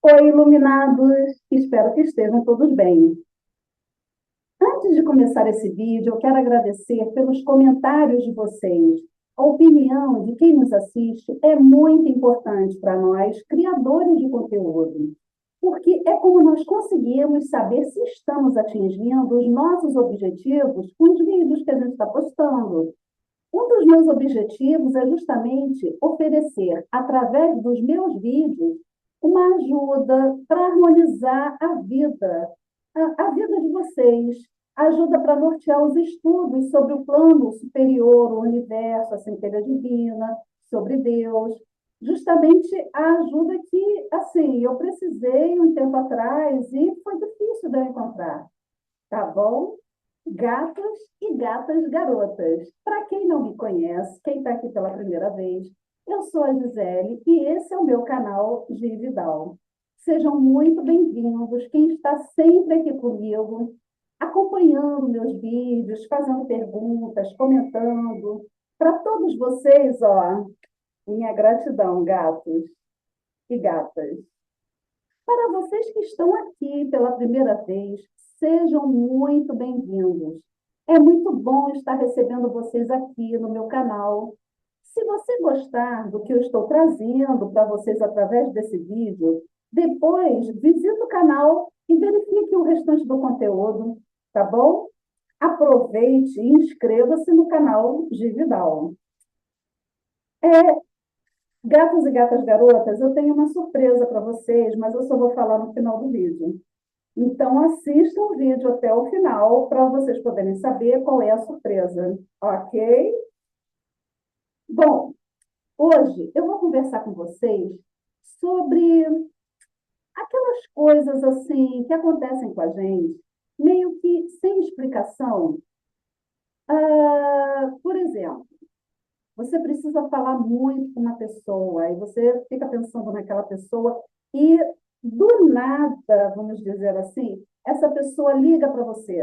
Oi, iluminados! Espero que estejam todos bem. Antes de começar esse vídeo, eu quero agradecer pelos comentários de vocês. A opinião de quem nos assiste é muito importante para nós, criadores de conteúdo, porque é como nós conseguimos saber se estamos atingindo os nossos objetivos com os vídeos que a gente está postando. Um dos meus objetivos é justamente oferecer, através dos meus vídeos, uma ajuda para harmonizar a vida de vocês, ajuda para nortear os estudos sobre o plano superior, o universo, a centelha divina, sobre Deus. Justamente a ajuda que, assim, eu precisei um tempo atrás e foi difícil de eu encontrar, tá bom? Gatos e gatas garotas. Para quem não me conhece, quem está aqui pela primeira vez, eu sou a Gisele e esse é o meu canal Gi Vidal. Sejam muito bem-vindos, quem está sempre aqui comigo, acompanhando meus vídeos, fazendo perguntas, comentando. Para todos vocês, ó, minha gratidão, gatos e gatas. Para vocês que estão aqui pela primeira vez, sejam muito bem-vindos. É muito bom estar recebendo vocês aqui no meu canal. Se você gostar do que eu estou trazendo para vocês através desse vídeo, depois visite o canal e verifique o restante do conteúdo, tá bom? Aproveite e inscreva-se no canal Gividal. Gatos e gatas garotas, eu tenho uma surpresa para vocês, mas eu só vou falar no final do vídeo. Então, assistam o vídeo até o final para vocês poderem saber qual é a surpresa, ok? Bom, hoje eu vou conversar com vocês sobre aquelas coisas assim que acontecem com a gente, meio que sem explicação. Por exemplo, você precisa falar muito com uma pessoa, e você fica pensando naquela pessoa, e do nada, vamos dizer assim, essa pessoa liga para você.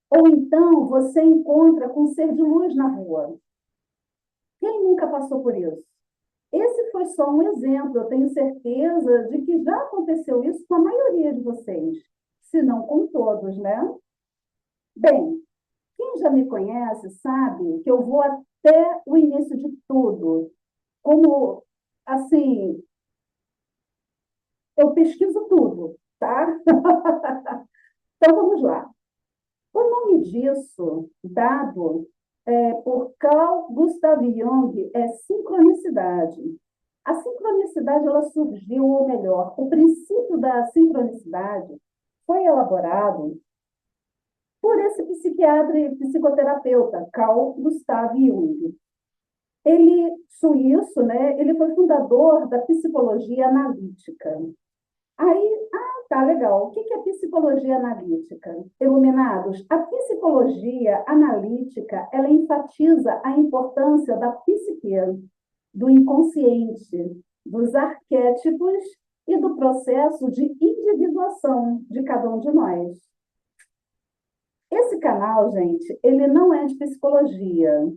Ou então você encontra com um ser de luz na rua. Quem nunca passou por isso? Esse foi só um exemplo. Eu tenho certeza de que já aconteceu isso com a maioria de vocês, se não com todos, né? Bem, quem já me conhece sabe que eu vou até o início de tudo. Como, assim, eu pesquiso tudo, tá? Então vamos lá. O nome disso, dado por Carl Gustav Jung, é sincronicidade. A sincronicidade ela surgiu, ou melhor, o princípio da sincronicidade foi elaborado por esse psiquiatra e psicoterapeuta, Carl Gustav Jung. Ele, suíço, né? Ele foi fundador da psicologia analítica. Aí, tá legal. O que é psicologia analítica? Iluminados, a psicologia analítica, ela enfatiza a importância da psique, do inconsciente, dos arquétipos e do processo de individuação de cada um de nós. Esse canal, gente, ele não é de psicologia.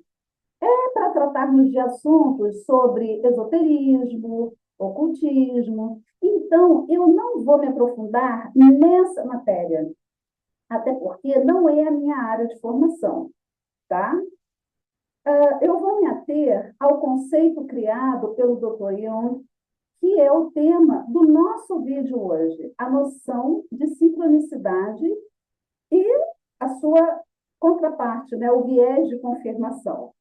É para tratarmos de assuntos sobre esoterismo, ocultismo. Então, eu não vou me aprofundar nessa matéria, até porque não é a minha área de formação, tá? Eu vou me ater ao conceito criado pelo Dr. Jung, que é o tema do nosso vídeo hoje, a noção de sincronicidade e a sua contraparte, né, o viés de confirmação.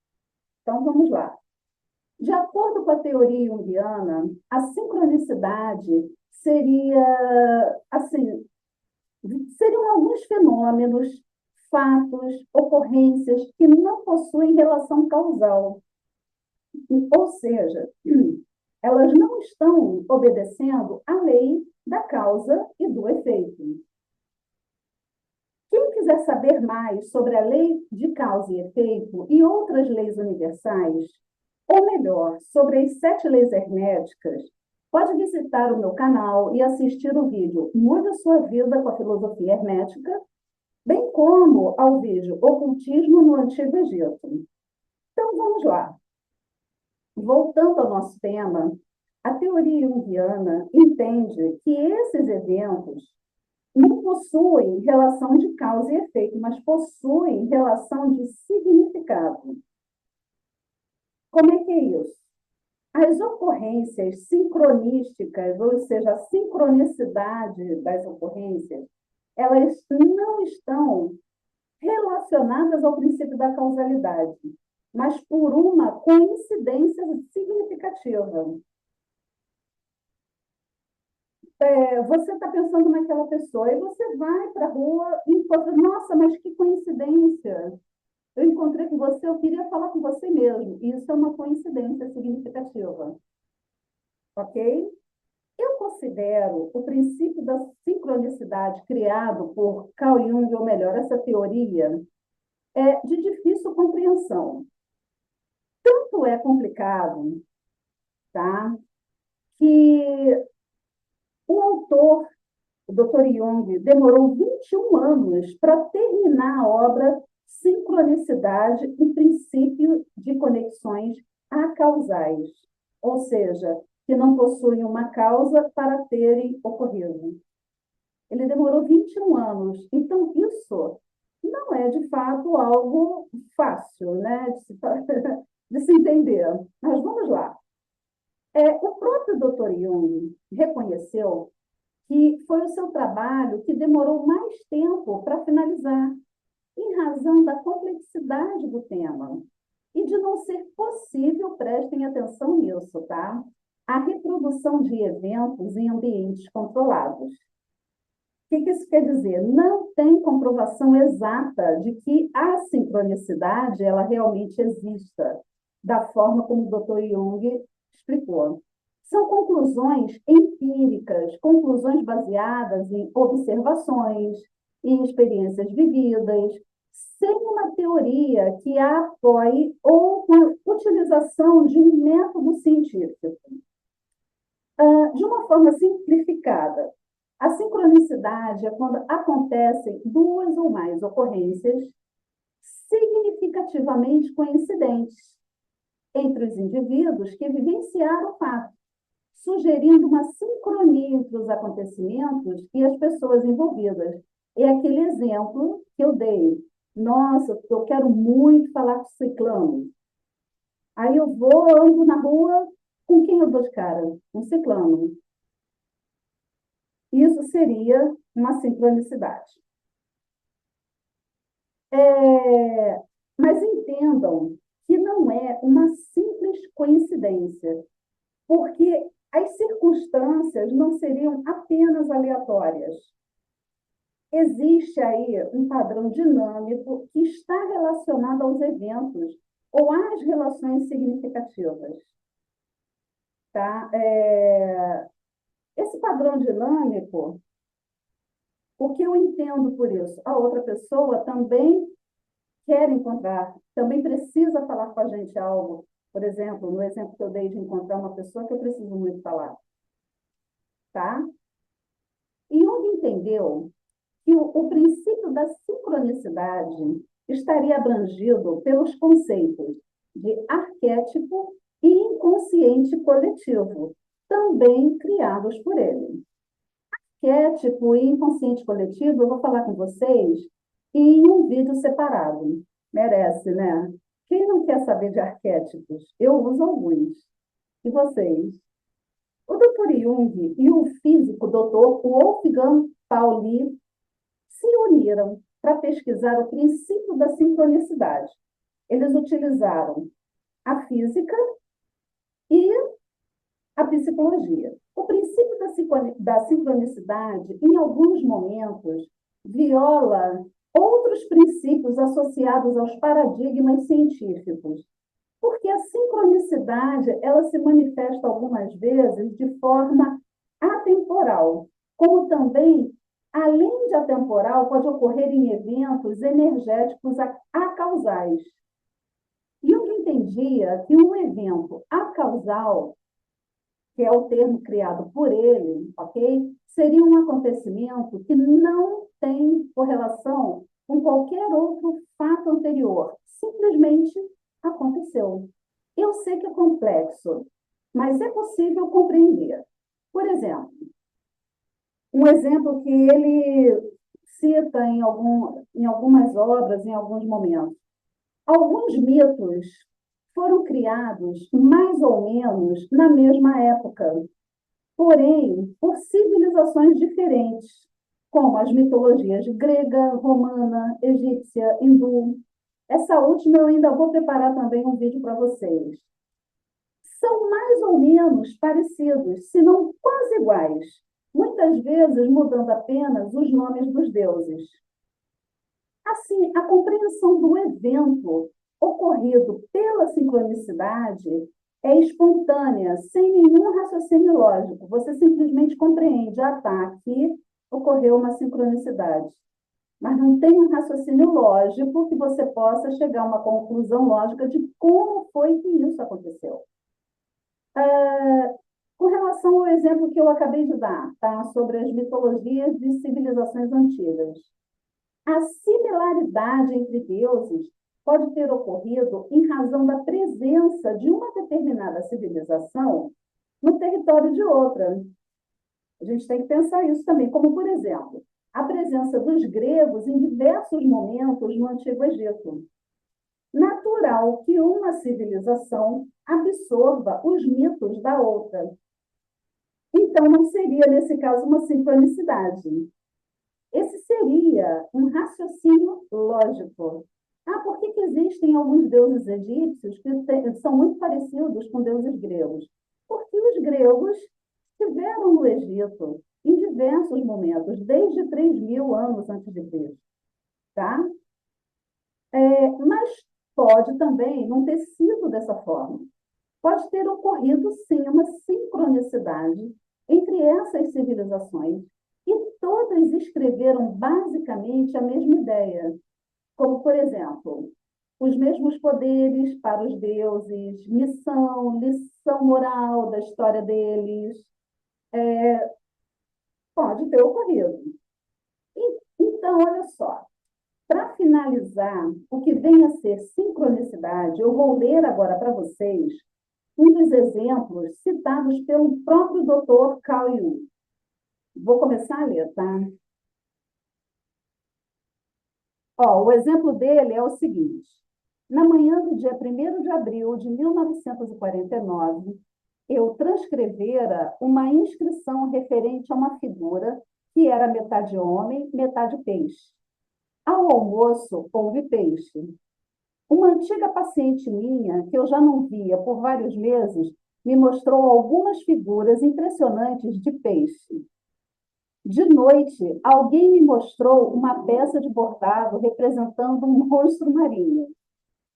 Então, vamos lá. De acordo com a teoria junguiana, a sincronicidade seria, assim, seriam alguns fenômenos, fatos, ocorrências que não possuem relação causal. Ou seja, elas não estão obedecendo à lei da causa e do efeito. Quem quiser saber mais sobre a lei de causa e efeito e outras leis universais, ou melhor, sobre as 7 leis herméticas, pode visitar o meu canal e assistir o vídeo Mude a Sua Vida com a Filosofia Hermética, bem como ao vídeo Ocultismo no Antigo Egito. Então, vamos lá. Voltando ao nosso tema, A teoria junguiana entende que esses eventos não possuem relação de causa e efeito, mas possuem relação de significado. Como é que é isso? As ocorrências sincronísticas, ou seja, a sincronicidade das ocorrências, elas não estão relacionadas ao princípio da causalidade, mas por uma coincidência significativa. Você está pensando naquela pessoa e você vai para a rua e encontra, nossa, mas que coincidência! Eu encontrei com você, eu queria falar com você mesmo. Isso é uma coincidência significativa, ok? Eu considero o princípio da sincronicidade criado por Carl Jung, ou melhor, essa teoria, de difícil compreensão. Tanto é complicado, tá, que o autor, o Dr. Jung, demorou 21 anos para terminar a obra Sincronicidade e Princípio de Conexões acausais, ou seja, que não possuem uma causa para terem ocorrido. Ele demorou 21 anos. Então, isso não é, de fato, algo fácil, né, de se entender. Mas vamos lá. O próprio Dr. Jung reconheceu que foi o seu trabalho que demorou mais tempo para finalizar, em razão da complexidade do tema e de não ser possível, prestem atenção nisso, tá? A reprodução de eventos em ambientes controlados. O que isso quer dizer? Não tem comprovação exata de que a sincronicidade ela realmente exista, da forma como o Dr. Jung explicou. São conclusões empíricas, conclusões baseadas em observações, em experiências vividas, sem uma teoria que a apoie ou com utilização de um método científico. De uma forma simplificada, a sincronicidade é quando acontecem duas ou mais ocorrências significativamente coincidentes entre os indivíduos que vivenciaram o fato, sugerindo uma sincronia entre os acontecimentos e as pessoas envolvidas. É aquele exemplo que eu dei. Nossa, eu quero muito falar com o ciclano. Aí eu vou, ando na rua, com quem eu dou de cara? Um ciclano. Isso seria uma sincronicidade. Mas entendam que não é uma simples coincidência, porque as circunstâncias não seriam apenas aleatórias. Existe aí um padrão dinâmico que está relacionado aos eventos ou às relações significativas. Tá? Esse padrão dinâmico, o que eu entendo por isso? A outra pessoa também quer encontrar, também precisa falar com a gente algo. Por exemplo, no exemplo que eu dei de encontrar uma pessoa que eu preciso muito falar. Tá? E Jung entendeu que o princípio da sincronicidade estaria abrangido pelos conceitos de arquétipo e inconsciente coletivo, também criados por ele. Arquétipo e inconsciente coletivo, eu vou falar com vocês em um vídeo separado. Merece, né? Quem não quer saber de arquétipos? Eu uso alguns. E vocês? O Dr. Jung e o físico Dr. Wolfgang Pauli se uniram para pesquisar o princípio da sincronicidade. Eles utilizaram a física e a psicologia. O princípio da sincronicidade, em alguns momentos, viola outros princípios associados aos paradigmas científicos, porque a sincronicidade ela se manifesta algumas vezes de forma atemporal, como também, além de atemporal, pode ocorrer em eventos energéticos acausais. Jung entendia que um evento acausal, que é o termo criado por ele, ok? Seria um acontecimento que não tem correlação com qualquer outro fato anterior. Simplesmente aconteceu. Eu sei que é complexo, mas é possível compreender. Por exemplo, um exemplo que ele cita em algumas obras, em alguns momentos. Alguns mitos foram criados mais ou menos na mesma época, porém por civilizações diferentes, como as mitologias grega, romana, egípcia, hindu. Essa última eu ainda vou preparar também um vídeo para vocês. São mais ou menos parecidos, se não quase iguais, muitas vezes mudando apenas os nomes dos deuses. Assim, a compreensão do evento ocorrido pela sincronicidade é espontânea, sem nenhum raciocínio lógico. Você simplesmente compreende, aqui ocorreu uma sincronicidade. Mas não tem um raciocínio lógico que você possa chegar a uma conclusão lógica de como foi que isso aconteceu. Com relação ao exemplo que eu acabei de dar, tá? Sobre as mitologias de civilizações antigas. A similaridade entre deuses pode ter ocorrido em razão da presença de uma determinada civilização no território de outra. A gente tem que pensar isso também, como, por exemplo, a presença dos gregos em diversos momentos no Antigo Egito. Natural que uma civilização absorva os mitos da outra. Então, não seria, nesse caso, uma sincronicidade. Esse seria um raciocínio lógico. Por que existem alguns deuses egípcios que são muito parecidos com deuses gregos? Porque os gregos estiveram no Egito em diversos momentos, desde 3.000 anos antes de Cristo. Tá? Mas pode também não ter sido dessa forma. Pode ter ocorrido, sim, uma sincronicidade entre essas civilizações e todas escreveram basicamente a mesma ideia, como, por exemplo, os mesmos poderes para os deuses, missão, lição moral da história deles, pode ter ocorrido. Então, olha só, para finalizar, o que vem a ser sincronicidade, eu vou ler agora para vocês um dos exemplos citados pelo próprio Dr. Carl Jung. Vou começar a ler, tá? O exemplo dele é o seguinte. Na manhã do dia 1º de abril de 1949, eu transcrevera uma inscrição referente a uma figura que era metade homem, metade peixe. Ao almoço, houve peixe. Uma antiga paciente minha, que eu já não via por vários meses, me mostrou algumas figuras impressionantes de peixe. De noite, alguém me mostrou uma peça de bordado representando um monstro marinho.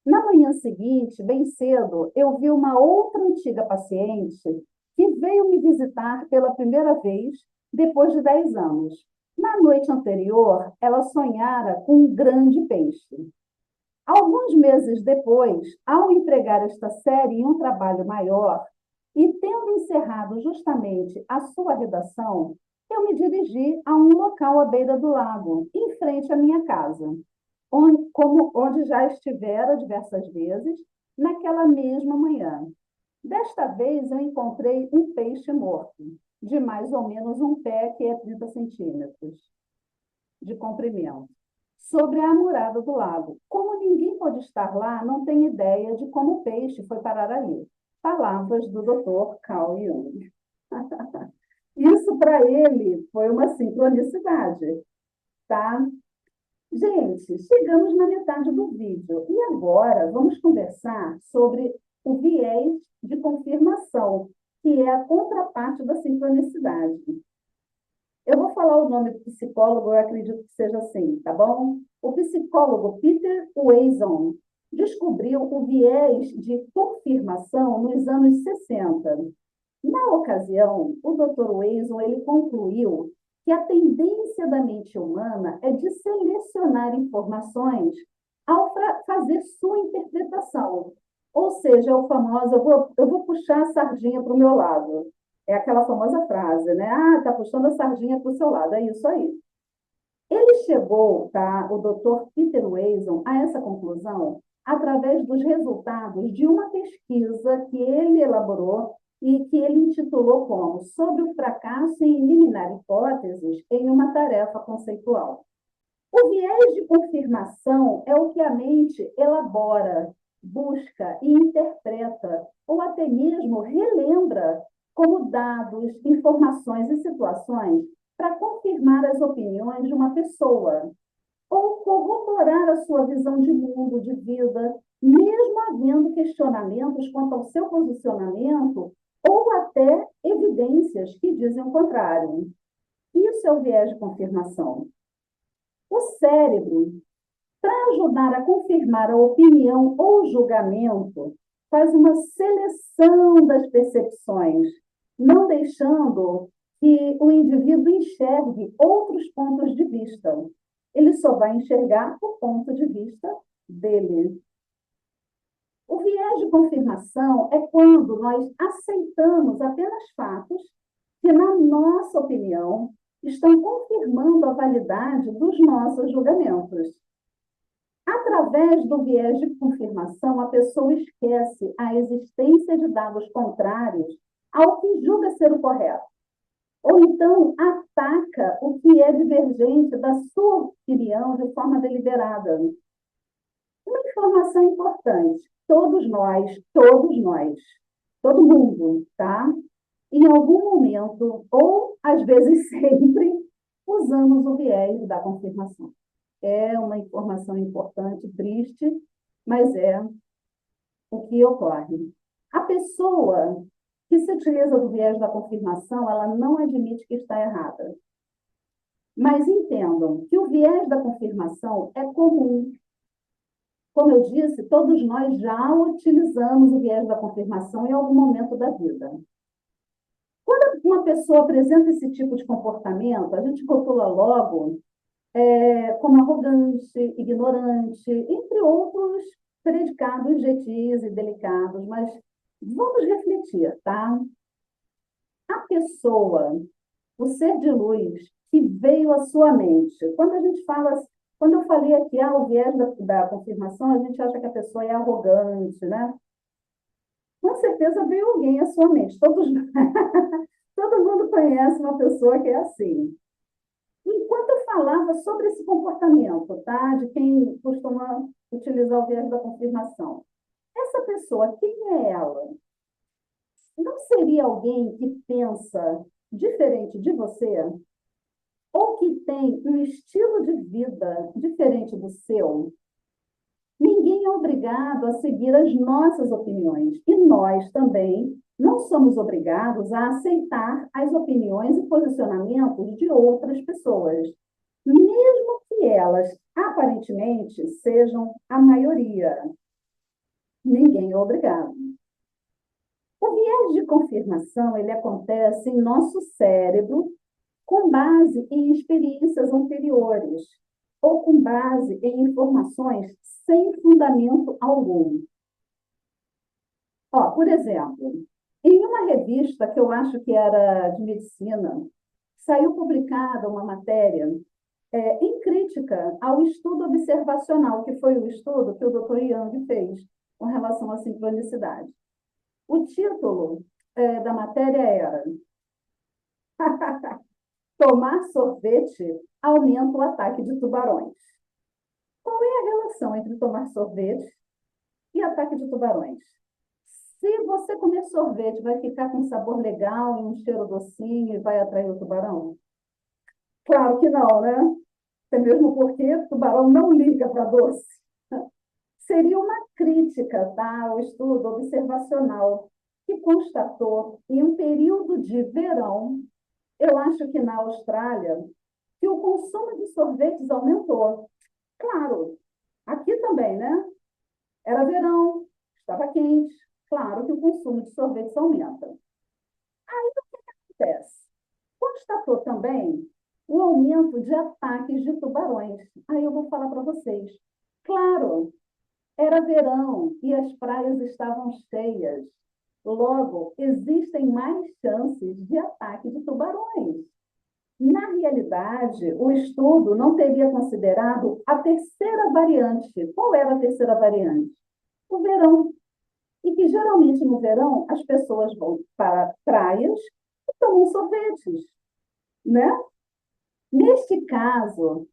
Na manhã seguinte, bem cedo, eu vi uma outra antiga paciente que veio me visitar pela primeira vez depois de 10 anos. Na noite anterior, ela sonhara com um grande peixe. Alguns meses depois, ao empregar esta série em um trabalho maior e tendo encerrado justamente a sua redação, eu me dirigi a um local à beira do lago, em frente à minha casa, onde já estivera diversas vezes naquela mesma manhã. Desta vez, eu encontrei um peixe morto, de mais ou menos um pé, que é 30 centímetros de comprimento, sobre a amurada do lago. Como ninguém pode estar lá, não tem ideia de como o peixe foi parar ali. Palavras do Dr. Carl Jung. Isso para ele foi uma sincronicidade, tá? Gente, chegamos na metade do vídeo e agora vamos conversar sobre o viés de confirmação, que é a contraparte da sincronicidade. Eu vou falar o nome do psicólogo, eu acredito que seja assim, tá bom? O psicólogo Peter Wason descobriu o viés de confirmação nos anos 60. Na ocasião, o Dr. Wason ele concluiu que a tendência da mente humana é de selecionar informações ao fazer sua interpretação. Ou seja, o famoso, eu vou puxar a sardinha para o meu lado. É aquela famosa frase, né? Tá puxando a sardinha para o seu lado, é isso aí. Ele chegou, tá, o Dr. Peter Wason, a essa conclusão através dos resultados de uma pesquisa que ele elaborou e que ele intitulou como Sobre o fracasso em eliminar hipóteses em uma tarefa conceitual. O viés de confirmação é o que a mente elabora, busca e interpreta, ou até mesmo relembra como dados, informações e situações para confirmar as opiniões de uma pessoa, ou corroborar a sua visão de mundo, de vida, mesmo havendo questionamentos quanto ao seu posicionamento ou até evidências que dizem o contrário. Isso é o viés de confirmação. O cérebro, para ajudar a confirmar a opinião ou julgamento, faz uma seleção das percepções, não deixando que o indivíduo enxergue outros pontos de vista. Ele só vai enxergar o ponto de vista dele. O viés de confirmação é quando nós aceitamos apenas fatos que, na nossa opinião, estão confirmando a validade dos nossos julgamentos. Através do viés de confirmação, a pessoa esquece a existência de dados contrários ao que julga ser o correto. Ou então ataca o que é divergente da sua opinião de forma deliberada. Uma informação importante: todos nós, todo mundo, tá? Em algum momento, ou às vezes sempre, usamos o viés da confirmação. É uma informação importante, triste, mas é o que ocorre. A pessoa que se utiliza do viés da confirmação, ela não admite que está errada. Mas entendam que o viés da confirmação é comum. Como eu disse, todos nós já utilizamos o viés da confirmação em algum momento da vida. Quando uma pessoa apresenta esse tipo de comportamento, a gente rotula logo como arrogante, ignorante, entre outros predicados gentis e delicados, mas vamos refletir, tá? A pessoa, o ser de luz que veio à sua mente, quando eu falei aqui, o viés da confirmação, a gente acha que a pessoa é arrogante, né? Com certeza veio alguém à sua mente, todo mundo conhece uma pessoa que é assim. Enquanto eu falava sobre esse comportamento, tá? De quem costuma utilizar o viés da confirmação, essa pessoa, quem é ela? Não seria alguém que pensa diferente de você? Ou que tem um estilo de vida diferente do seu? Ninguém é obrigado a seguir as nossas opiniões. E nós também não somos obrigados a aceitar as opiniões e posicionamentos de outras pessoas, mesmo que elas aparentemente sejam a maioria. Ninguém é obrigado. O viés de confirmação, ele acontece em nosso cérebro com base em experiências anteriores ou com base em informações sem fundamento algum. Por exemplo, em uma revista que eu acho que era de medicina, saiu publicada uma matéria em crítica ao estudo observacional, que foi o estudo que o Dr. Young fez com relação à sincronicidade. O título da matéria era Tomar sorvete aumenta o ataque de tubarões. Qual é a relação entre tomar sorvete e ataque de tubarões? Se você comer sorvete, vai ficar com um sabor legal e um cheiro docinho e vai atrair o tubarão? Claro que não, né? Até mesmo porque o tubarão não liga para doce. Seria uma crítica, tá, ao estudo observacional que constatou, em um período de verão, eu acho que na Austrália, que o consumo de sorvetes aumentou. Claro, aqui também, né? Era verão, estava quente, claro que o consumo de sorvetes aumenta. Aí o que acontece? Constatou também o aumento de ataques de tubarões. Aí eu vou falar para vocês. Claro, era verão e as praias estavam cheias. Logo, existem mais chances de ataque de tubarões. Na realidade, o estudo não teria considerado a terceira variante. Qual era a terceira variante? O verão. e que geralmente no verão as pessoas vão para praias e tomam sorvetes, né? Neste caso,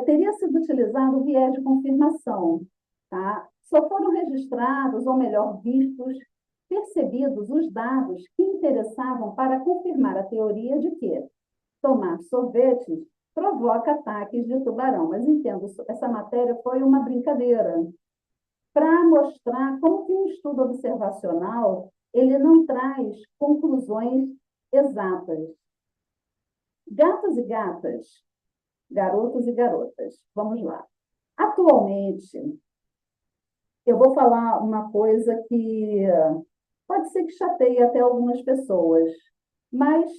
teria sido utilizado o viés de confirmação, tá? Só foram registrados, ou melhor, vistos, percebidos os dados que interessavam para confirmar a teoria de que tomar sorvetes provoca ataques de tubarão. Mas entendo, essa matéria foi uma brincadeira para mostrar como que um estudo observacional ele não traz conclusões exatas. Gatos e gatas, garotos e garotas, vamos lá. Atualmente, eu vou falar uma coisa que pode ser que chateie até algumas pessoas, mas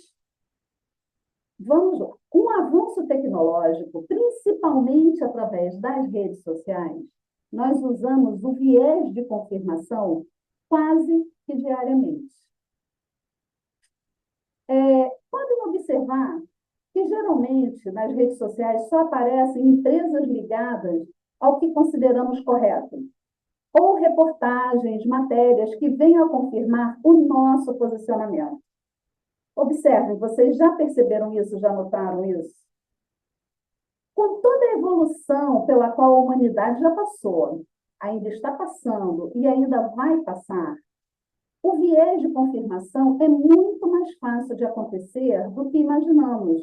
vamos lá. Com o avanço tecnológico, principalmente através das redes sociais, nós usamos o viés de confirmação quase que diariamente. Podem observar que geralmente nas redes sociais só aparecem empresas ligadas ao que consideramos correto, ou reportagens, matérias que venham a confirmar o nosso posicionamento. Observem, vocês já perceberam isso, já notaram isso? Com toda a evolução pela qual a humanidade já passou, ainda está passando e ainda vai passar, o viés de confirmação é muito mais fácil de acontecer do que imaginamos,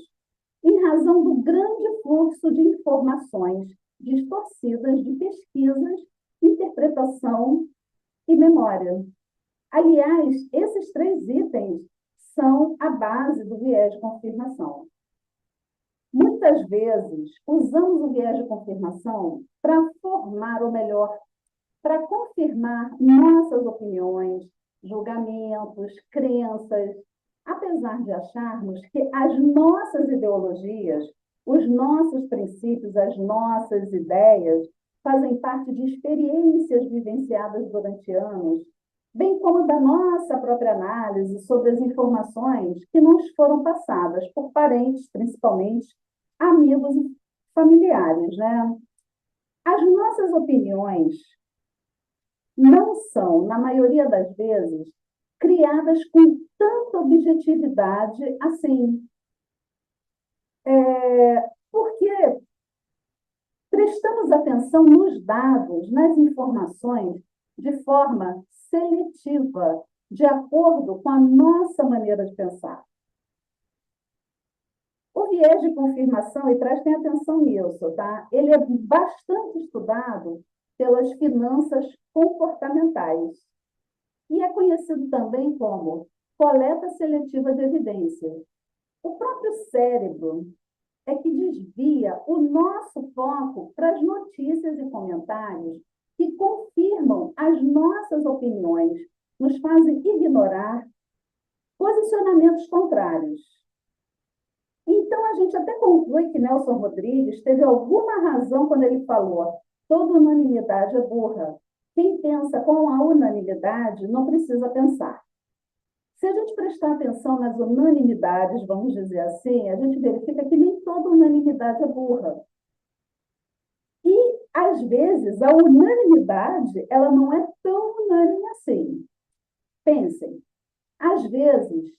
em razão do grande fluxo de informações distorcidas de pesquisas, interpretação e memória. Aliás, esses três itens são a base do viés de confirmação. Muitas vezes, usamos o viés de confirmação para formar, ou melhor, para confirmar nossas opiniões, julgamentos, crenças, apesar de acharmos que as nossas ideologias, os nossos princípios, as nossas ideias fazem parte de experiências vivenciadas durante anos, bem como da nossa própria análise sobre as informações que nos foram passadas por parentes, principalmente amigos e familiares, né? As nossas opiniões não são, na maioria das vezes, criadas com tanta objetividade assim. Porque prestamos atenção nos dados, nas informações, de forma seletiva, de acordo com a nossa maneira de pensar. O viés de confirmação, e prestem atenção nisso, tá? Ele é bastante estudado pelas finanças comportamentais e é conhecido também como coleta seletiva de evidência. O próprio cérebro é que desvia o nosso foco para as notícias e comentários que confirmam as nossas opiniões, nos fazem ignorar posicionamentos contrários. Então, a gente até conclui que Nelson Rodrigues teve alguma razão quando ele falou: toda unanimidade é burra. Quem pensa com a unanimidade não precisa pensar. Se a gente prestar atenção nas unanimidades, vamos dizer assim, a gente verifica que nem toda unanimidade é burra. E, às vezes, a unanimidade ela não é tão unânime assim. Pensem, às vezes,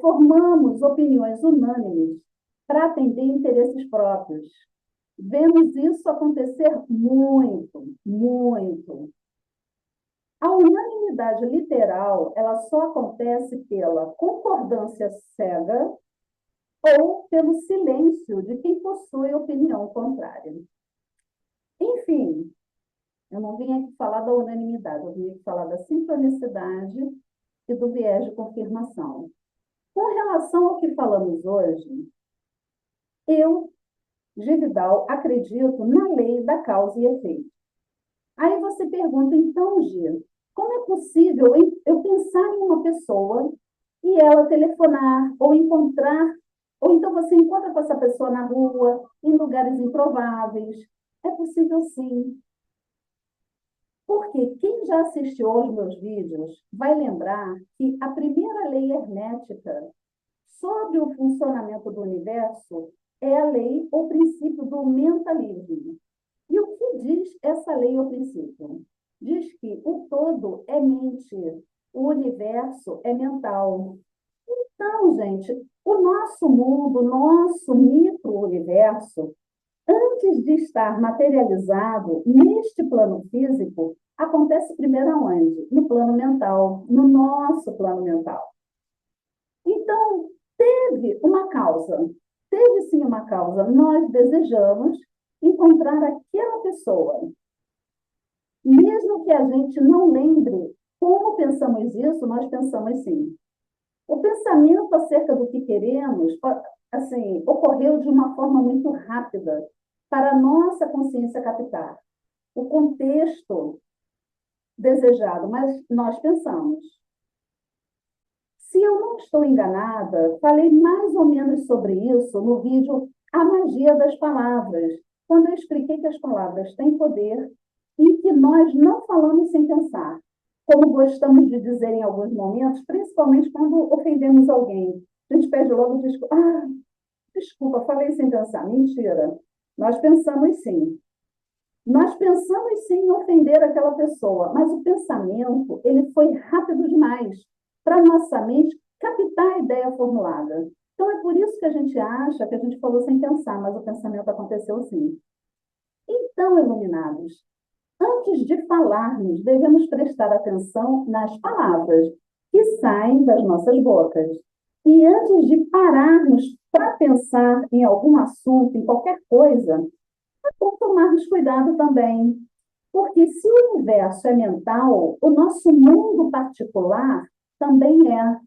formamos opiniões unânimes para atender interesses próprios. Vemos isso acontecer muito, muito. A unanimidade literal, ela só acontece pela concordância cega ou pelo silêncio de quem possui opinião contrária. Enfim, eu não vim aqui falar da unanimidade, eu vim aqui falar da sincronicidade e do viés de confirmação. Com relação ao que falamos hoje, eu, Gividal, acredito na lei da causa e efeito. Aí você pergunta, então, Gia, como é possível eu pensar em uma pessoa e ela telefonar ou encontrar, ou então você encontra com essa pessoa na rua, em lugares improváveis? É possível sim. Porque quem já assistiu aos meus vídeos vai lembrar que a primeira lei hermética sobre o funcionamento do universo é a lei ou princípio do mentalismo. E o que diz essa lei ou princípio? diz que o todo é mente, o universo é mental. Então, gente, o nosso mundo, o nosso micro-universo, antes de estar materializado neste plano físico, acontece primeiro aonde? No plano mental, no nosso plano mental. Então, teve uma causa, teve sim uma causa. Nós desejamos encontrar aquela pessoa. Mesmo que a gente não lembre como pensamos isso, nós pensamos sim. O pensamento acerca do que queremos, assim, ocorreu de uma forma muito rápida para a nossa consciência captar o contexto desejado, mas nós pensamos. Se eu não estou enganada, falei mais ou menos sobre isso no vídeo A Magia das Palavras, quando eu expliquei que as palavras têm poder e que nós não falamos sem pensar, como gostamos de dizer em alguns momentos, principalmente quando ofendemos alguém. A gente pede logo desculpa. Ah, desculpa, falei sem pensar. Mentira. Nós pensamos sim. Nós pensamos sim em ofender aquela pessoa, mas o pensamento, ele foi rápido demais para a nossa mente captar a ideia formulada. Então, é por isso que a gente acha que a gente falou sem pensar, mas o pensamento aconteceu sim. Então, iluminados, antes de falarmos, devemos prestar atenção nas palavras que saem das nossas bocas. E antes de pararmos para pensar em algum assunto, em qualquer coisa, é bom tomarmos cuidado também. Porque se o universo é mental, o nosso mundo particular também é.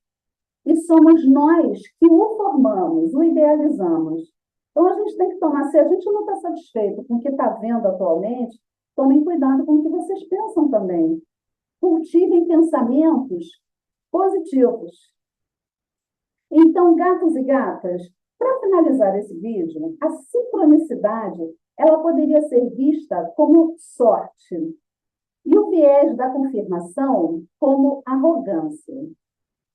E somos nós que o formamos, o idealizamos. Então a gente tem que tomar, se a gente não está satisfeito com o que está vendo atualmente, tomem cuidado com o que vocês pensam também. Cultivem pensamentos positivos. Então, gatos e gatas, para finalizar esse vídeo, a sincronicidade ela poderia ser vista como sorte e o viés da confirmação como arrogância.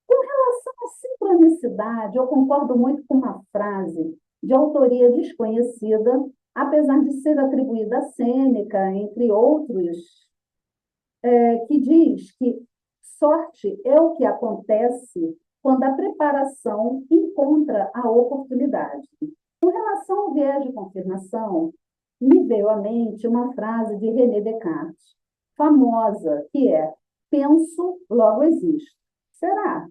Com relação à sincronicidade, eu concordo muito com uma frase de autoria desconhecida, apesar de ser atribuída a Sêneca, entre outros, que diz que sorte é o que acontece quando a preparação encontra a oportunidade. Com relação ao viés de confirmação, me veio à mente uma frase de René Descartes, famosa, que é: penso, logo existo. Será?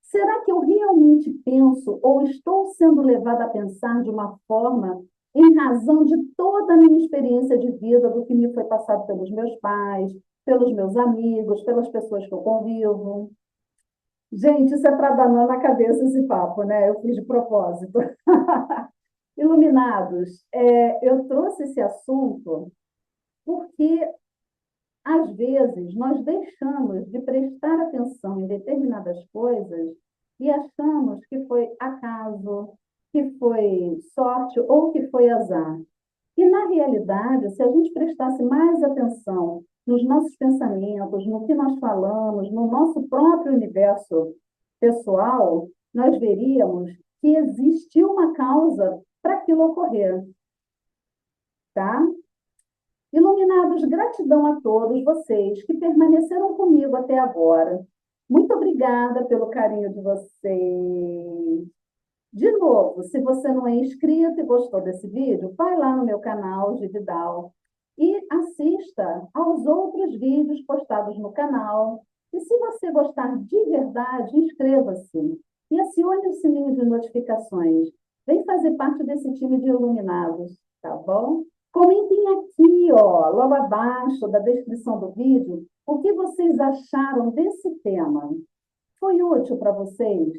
Será que eu realmente penso ou estou sendo levada a pensar de uma forma em razão de toda a minha experiência de vida, do que me foi passado pelos meus pais, pelos meus amigos, pelas pessoas que eu convivo? Gente, isso é para dar nó na cabeça esse papo, né? Eu fiz de propósito. Iluminados, eu trouxe esse assunto porque, às vezes, nós deixamos de prestar atenção em determinadas coisas e achamos que foi acaso, que foi sorte ou que foi azar. E, na realidade, se a gente prestasse mais atenção nos nossos pensamentos, no que nós falamos, no nosso próprio universo pessoal, nós veríamos que existiu uma causa para aquilo ocorrer, tá? Iluminados, gratidão a todos vocês que permaneceram comigo até agora. Muito obrigada pelo carinho de vocês. De novo, se você não é inscrito e gostou desse vídeo, vai lá no meu canal de Vidal e assista aos outros vídeos postados no canal. E se você gostar de verdade, inscreva-se e acione o sininho de notificações. Vem fazer parte desse time de iluminados, tá bom? Comentem aqui, ó, logo abaixo da descrição do vídeo, o que vocês acharam desse tema. Foi útil para vocês?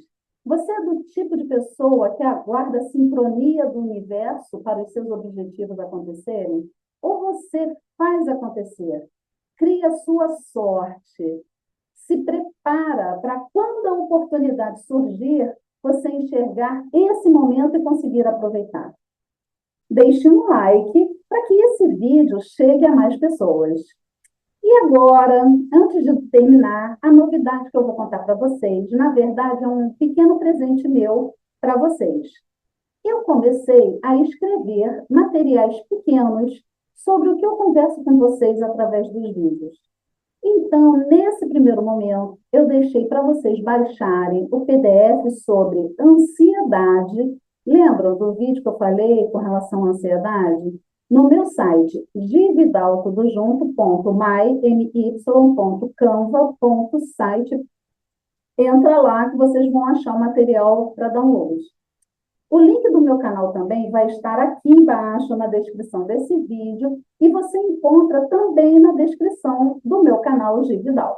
Você é do tipo de pessoa que aguarda a sincronia do universo para os seus objetivos acontecerem? Ou você faz acontecer? Cria sua sorte. Se prepara para quando a oportunidade surgir, você enxergar esse momento e conseguir aproveitar. Deixe um like para que esse vídeo chegue a mais pessoas. E agora, antes de terminar, a novidade que eu vou contar para vocês, na verdade, é um pequeno presente meu para vocês. Eu comecei a escrever materiais pequenos sobre o que eu converso com vocês através dos vídeos. Então, nesse primeiro momento, eu deixei para vocês baixarem o PDF sobre ansiedade. Lembram do vídeo que eu falei com relação à ansiedade? No meu site, gividaltudojunto.my.canva.site, entra lá que vocês vão achar o material para download. O link do meu canal também vai estar aqui embaixo na descrição desse vídeo e você encontra também na descrição do meu canal Gividal.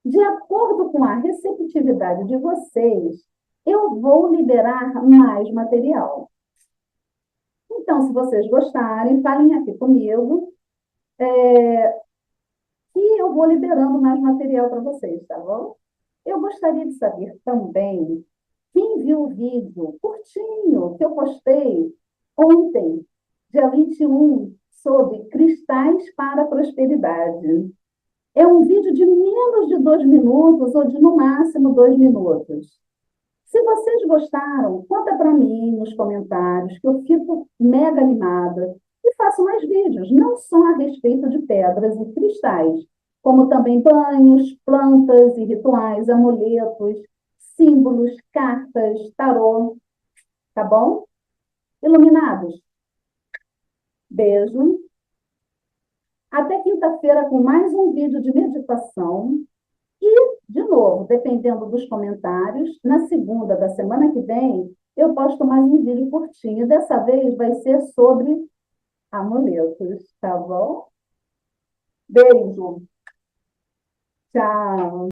De acordo com a receptividade de vocês, eu vou liberar mais material. Então, se vocês gostarem, falem aqui comigo, que eu vou liberando mais material para vocês, tá bom? Eu gostaria de saber também quem viu o vídeo curtinho que eu postei ontem, dia 21, sobre cristais para a prosperidade. É um vídeo de menos de 2 minutos ou de no máximo 2 minutos. Se vocês gostaram, conta para mim nos comentários que eu fico mega animada e faço mais vídeos, não só a respeito de pedras e cristais, como também banhos, plantas e rituais, amuletos, símbolos, cartas, tarô, tá bom? Iluminados, beijo. Até quinta-feira com mais um vídeo de meditação. E, de novo, dependendo dos comentários, na segunda da semana que vem, eu posto mais um vídeo curtinho. Dessa vez vai ser sobre amuletos, tá bom? Beijo. Tchau.